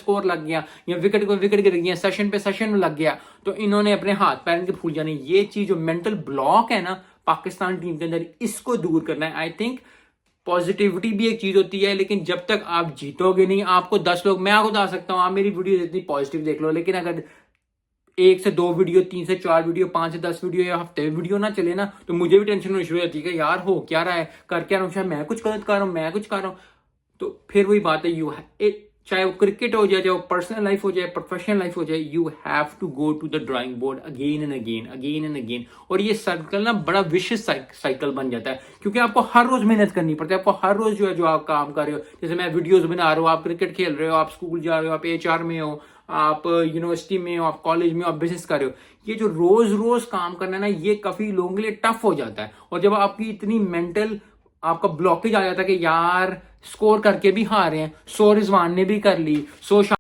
Score लग गया या विकेट को विकेट गिर गया, सेशन पे सेशन लग गया, तो इन्होंने अपने हाथ पैर के फूल जाने। ये चीज जो मेंटल ब्लॉक है ना पाकिस्तान टीम के अंदर, इसको दूर करना है। आई थिंक पॉजिटिविटी भी एक चीज होती है, लेकिन जब तक आप जीतोगे नहीं, आपको 10 लोग, मैं आपको बता सकता हूँ, आप मेरी वीडियो इतनी पॉजिटिव देख लो, लेकिन अगर 1 से 2 वीडियो, 3 से 4 वीडियो, 5 से 10 वीडियो या हफ्ते वीडियो ना चले ना, तो मुझे भी टेंशन होनी शुरू हो जाती है कि यार हो क्या रहा है, कर क्या रहा हूँ, शायद मैं कुछ गलत कर रहा हूँ, मैं कुछ कर रहा हूँ। तो फिर वही बात है, चाहे वो क्रिकेट हो जाए, चाहे वो पर्सनल लाइफ हो जाए, प्रोफेशनल लाइफ हो जाए, you have to go to the drawing board again and again, again and again. और ये सर्कल ना बड़ा विशियस साइकिल बन जाता है, क्योंकि आपको हर रोज मेहनत करनी पड़ती है। आपको हर रोज जो है, जो आप काम कर रहे हो, जैसे मैं वीडियोस बना रहा हूँ, आप क्रिकेट खेल रहे हो, आप स्कूल जा रहे हो, आप HR में हो, आप यूनिवर्सिटी में हो, आप कॉलेज में हो, आप बिजनेस कर रहे हो, ये जो रोज रोज काम करना है ना, ये काफी लोगों के लिए टफ हो जाता है। और जब आपकी इतनी मेंटल आपका ब्लॉकेज आ जाता है कि यार स्कोर करके भी हारे हैं, 100 रिजवान ने भी कर ली, 100